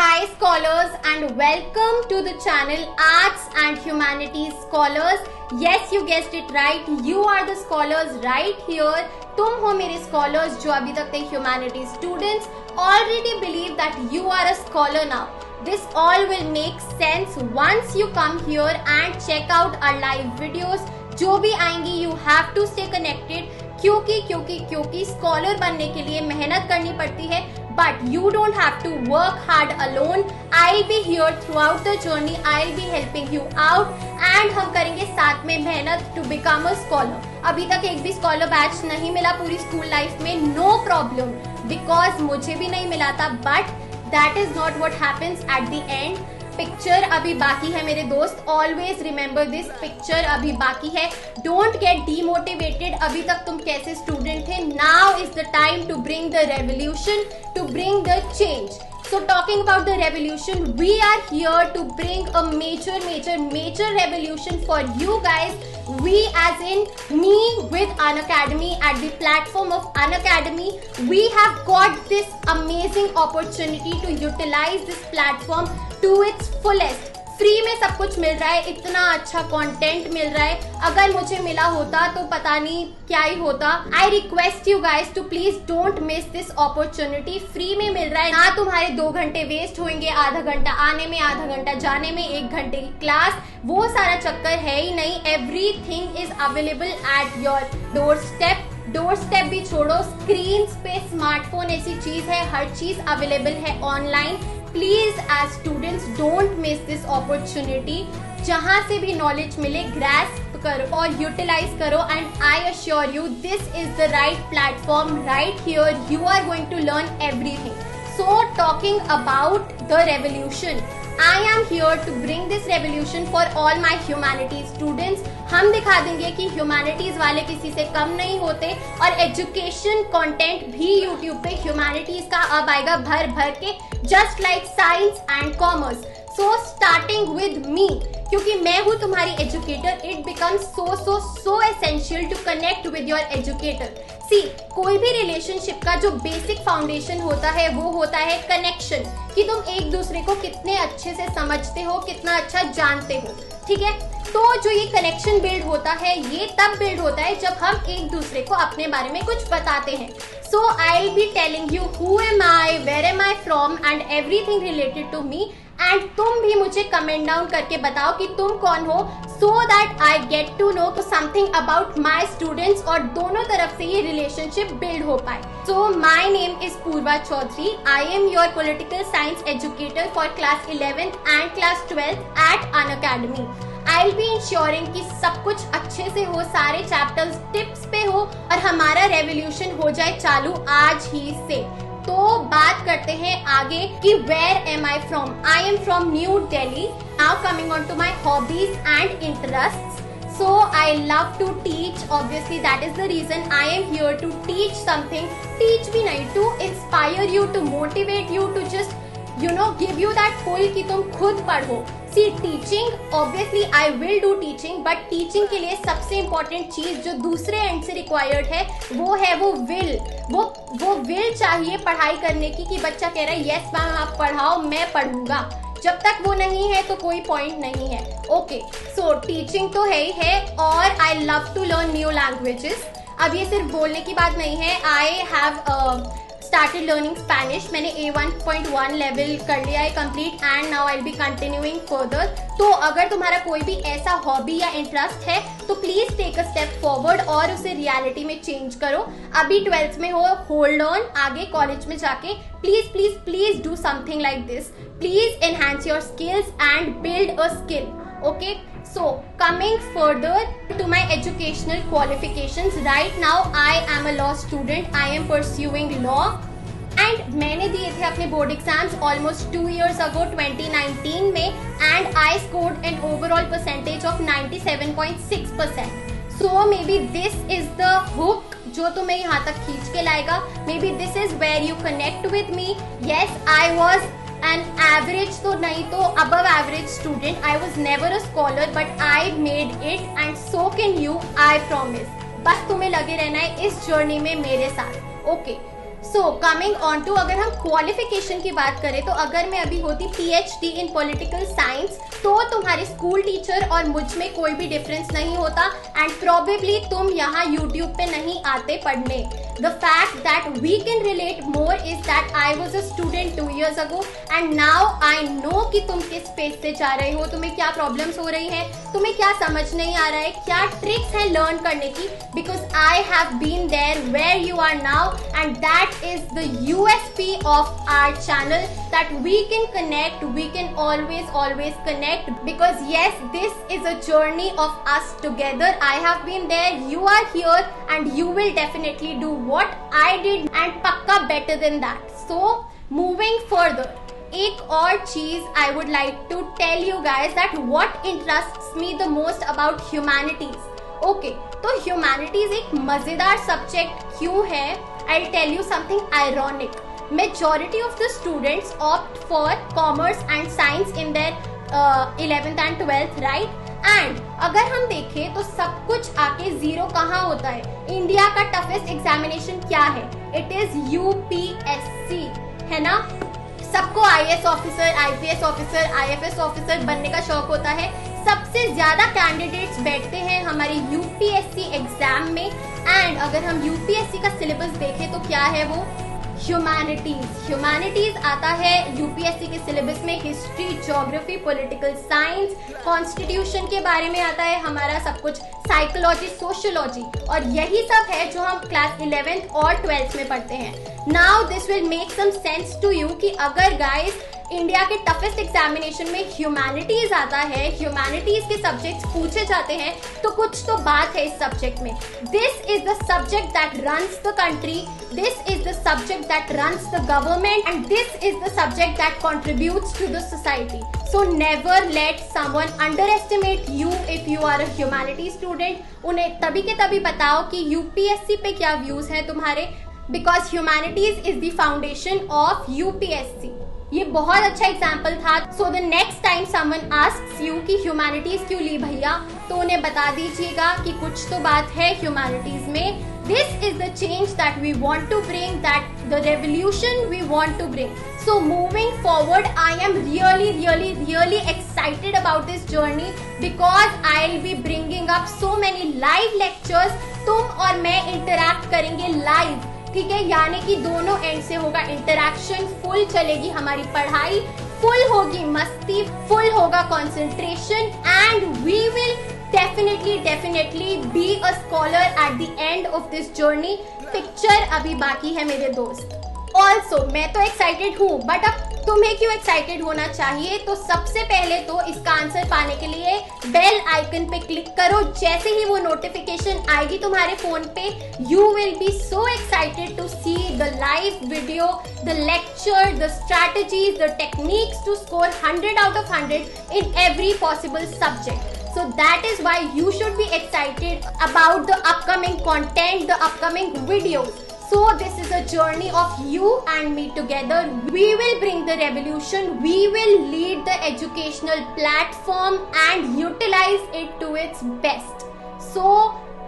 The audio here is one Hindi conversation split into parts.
Hi scholars and welcome to the channel Arts and Humanities Scholars. Yes, you guessed it right. You are the scholars right here. तुम हो मेरे scholars जो अभी तक थे humanities students. Already believe that you are a scholar now. This all will make sense once you come here and check out our live videos. जो भी आएंगी you have to stay connected. क्योंकि स्कॉलर बनने के लिए मेहनत करनी पड़ती है, but you don't have to work hard alone. I will be here throughout the journey. I will be helping you out and हम करेंगे साथ में मेहनत टू बिकम अ स्कॉलर. अभी तक एक भी स्कॉलर बैच नहीं मिला पूरी स्कूल लाइफ में, नो प्रॉब्लम, बिकॉज मुझे भी नहीं मिला था, but that is not what happens at the and. Picture अभी बाकी है मेरे दोस्त. ऑलवेज रिमेंबर दिस, पिक्चर अभी बाकी है. Don't get demotivated. अभी तक तुम कैसे स्टूडेंट थे, now is the time to bring the revolution, to bring the change. So talking about the revolution, we are here to bring a major revolution for you guys. We as in me with Unacademy, at the platform of Unacademy, we have got this amazing opportunity to utilize this platform to its fullest. Free में सब कुछ मिल रहा है, इतना अच्छा कंटेंट मिल रहा है. अगर मुझे मिला होता तो पता नहीं क्या ही होता. I request you guys to please don't miss this opportunity. Free में मिल रहा है ना, तुम्हारे 2 घंटे वेस्ट होंगे, आधा घंटा आने में, आधा घंटा जाने में, 1 घंटे की क्लास, वो सारा चक्कर है ही नहीं. Everything is available at your door step भी छोड़ो, स्क्रीन पे स्मार्टफोन ऐसी चीज है, हर चीज अवेलेबल है online. Please as students don't miss this opportunity. जहां से भी नॉलेज मिले ग्रैस्प करो और यूटिलाइज करो, and I assure you this is the right platform. Right here you are going to learn everything. So talking about the revolution, I am here to bring this revolution for all my humanities students. हम दिखा देंगे कि humanities वाले किसी से कम नहीं होते, और education content भी YouTube पे humanities का अब आएगा भर भर के, just like science and commerce. So starting with me, क्योंकि मैं हूँ तुम्हारी educator, it becomes so essential to connect with your educator. सी, कोई भी रिलेशनशिप का जो बेसिक फाउंडेशन होता है वो होता है कनेक्शन, कि तुम एक दूसरे को कितने अच्छे से समझते हो, कितना अच्छा जानते हो. ठीक है, तो जो ये कनेक्शन बिल्ड होता है ये तब बिल्ड होता है जब हम एक दूसरे को अपने बारे में कुछ बताते हैं. So I will be telling you who am I, where am I from and everything related to me. And तुम भी मुझे कमेंट डाउन करके बताओ कि तुम कौन हो, so that I get to know something about my students, और दोनों तरफ से ये रिलेशनशिप बिल्ड हो पाए. So my name is Purva Chaudhary. I am your political science educator for class 11th and class 12th at Unacademy. I'll be ensuring कि सब कुछ अच्छे से हो, सारे चैप्टर्स टिप्स पे हो, और हमारा रेवोल्यूशन हो जाए चालू आज ही से. तो बात करते हैं आगे कि where am I from. I am from New Delhi. Now coming on to my hobbies and interests. So I love to teach. Obviously that is the reason I am here to teach something. Teach भी नहीं, to inspire you, to motivate you, to just give you that pull कि तुम खुद पढ़ो. See, teaching, obviously I will do teaching, but teaching के लिए सबसे important चीज जो दूसरे एंड से required है वो है वो will. वो will चाहिए पढ़ाई करने की, कि बच्चा कह रहा है यस मैम आप पढ़ाओ मैं पढ़ूंगा. जब तक वो नहीं है तो कोई पॉइंट नहीं है. ओके, सो टीचिंग तो है ही है, और I love to learn new languages. अब ये सिर्फ बोलने की बात नहीं है. I have started learning Spanish. मैंने A1.1 लेवल कर लिया है complete, and now I will be continuing further. तो अगर तुम्हारा कोई भी ऐसा हॉबी या इंटरेस्ट है तो please take a step forward और उसे रियलिटी में चेंज करो. अभी 12th में हो, होल्ड ऑन, आगे कॉलेज में जाके please please please do something like this. Please enhance your skills and build a skill. Okay, so coming further to my educational qualifications, right now I am a law student. I am pursuing law, and मैंने दिए थे अपने board exams almost 2 years ago 2019 में, and I scored an overall percentage of 97.6%. So maybe this is the hook जो तुम्हें यहाँ तक खींच के लाएगा. Maybe this is where you connect with me. Yes, I was an average तो नहीं तो above average student. I was never a scholar, but I made it, and so can you, I promise. बस तुम्हें लगे रहना है इस जर्नी में मेरे साथ. Okay, so coming on to, अगर हम क्वालिफिकेशन की बात करें तो अगर मैं अभी होती PhD इन पॉलिटिकल साइंस तो तुम्हारे स्कूल टीचर और मुझ में कोई भी डिफरेंस नहीं होता एंड प्रोबेबली तुम यहाँ यूट्यूब पे नहीं आते पढ़ने. The fact that we can relate more is that I was a student 2 years ago and now I know कि तुम किस पेज से जा रहे हो, तुम्हें क्या प्रॉब्लम्स हो रही है, तुम्हें क्या समझ नहीं आ रहा है, क्या ट्रिक्स है लर्न करने की, because I have been there where you are now and that is the USP of our channel, that we can connect, we can always connect, because yes, this is a journey of us together. I have been there, you are here and you will definitely do what I did and पक्का better than that. So moving further, एक और चीज I would like to tell you guys that what interests me the most about humanities. Okay, तो humanities एक मजेदार सब्जेक्ट क्यों है? I'll tell you something ironic. Majority of the students opt for commerce and science in their 11th and 12th, right? And अगर हम देखें तो सब कुछ आके जीरो कहाँ होता है? इंडिया का टफेस्ट एग्जामिनेशन क्या है? इट इज UPSC, है ना? सबको IAS officer, IPS officer, IFS officer बनने का शौक होता है. सबसे ज्यादा कैंडिडेट्स बैठते हैं हमारी UPSC एग्जाम में. एंड अगर हम UPSC का सिलेबस देखें तो क्या है वो? ह्यूमैनिटीज आता है UPSC के सिलेबस में. History, geography, political science, constitution के बारे में आता है हमारा सब कुछ, साइकोलॉजी, सोशियोलॉजी, और यही सब है जो हम क्लास 11th और 12th में पढ़ते हैं. Now this will make some sense to you कि अगर गाइस इंडिया के टफेस्ट एग्जामिनेशन में ह्यूमैनिटीज आता है, ह्यूमैनिटीज के सब्जेक्ट्स पूछे जाते हैं, तो कुछ तो बात है इस सब्जेक्ट में. This is the subject that runs the country, this is the subject that runs the government and this is the subject that contributes to the society. So never let someone underestimate you if you are a humanity student. उन्हें तभी के तभी बताओ कि UPSC पे क्या व्यूज हैं तुम्हारे, because humanities is the foundation of UPSC. ये बहुत अच्छा एग्जाम्पल था. So the next time someone asks you कि ह्यूमैनिटीज क्यों ली भैया, तो उन्हें बता दीजिएगा कि कुछ तो बात है ह्यूमैनिटीज में. This is the change that we want to bring, that the revolution we want to bring. So moving forward I am really excited about this journey because I will be bringing up so many live lectures. तुम और मैं इंटरैक्ट करेंगे लाइव, ठीक है, यानी कि दोनों एंड से होगा इंटरैक्शन. फुल चलेगी हमारी पढ़ाई, फुल होगी मस्ती, फुल होगा concentration and we will definitely be a scholar at the end of this journey. Picture अभी बाकी है मेरे दोस्त. ऑल्सो मैं तो एक्साइटेड हूँ, बट अब तुम्हें क्यों एक्साइटेड होना चाहिए? तो सबसे पहले तो इसका आंसर पाने के लिए बेल आइकन पे क्लिक करो. जैसे ही वो नोटिफिकेशन आएगी तुम्हारे फोन पे, you will be so excited to see the live video, the lecture, the strategies, the techniques to score 100 out of 100 in every possible subject. So that is why you should be excited about the upcoming content, the upcoming videos. So this is a journey of you and me together. We will bring the revolution. We will lead the educational platform and utilize it to its best. So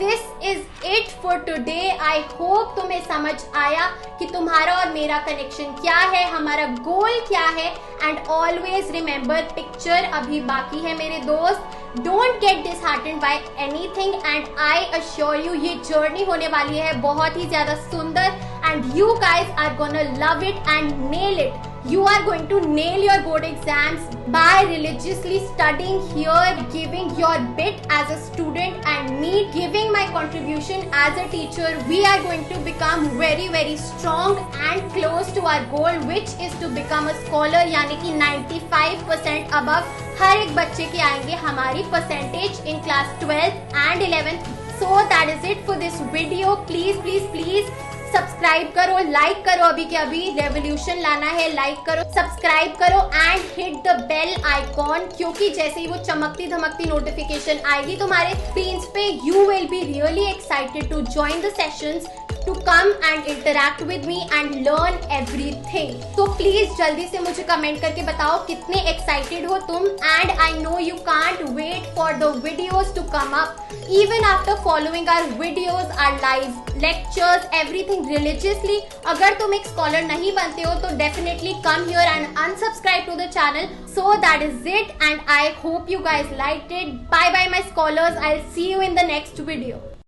this is it for today. I hope तुम्हें समझ आया कि तुम्हारा और मेरा कनेक्शन क्या है, हमारा गोल क्या है. एंड ऑलवेज रिमेंबर, पिक्चर अभी बाकी है मेरे दोस्त. Don't get disheartened by anything and I assure you ये जर्नी होने वाली है बहुत ही ज्यादा सुंदर and you guys are gonna love it and nail it. You are going to nail your board exams by religiously studying here, giving your bit as a student and me giving my contribution as a teacher. We are going to become very strong and close to our goal, which is to become a scholar. यानी कि 95% above हर एक बच्चे के आएंगे हमारी percentage in class 12th and 11th. So that is it for this video. Please subscribe करो, लाइक करो. अभी के अभी रेवोल्यूशन लाना है, लाइक करो, सब्सक्राइब करो and hit the bell icon, क्योंकि जैसे ही वो चमकती धमकती नोटिफिकेशन आएगी तुम्हारे स्क्रीन पे, you will be really excited to join the sessions, to come and interact with me and learn everything. तो प्लीज जल्दी से मुझे कमेंट करके बताओ कितने एक्साइटेड हो तुम, and I know you can't wait for the videos to come up even after following our videos, our live lectures, everything religiously. अगर तुम एक स्कॉलर नहीं बनते हो तो definitely come here and unsubscribe to the channel. So that is it, and I hope you guys liked it. Bye bye my scholars. I'll see you in the next video.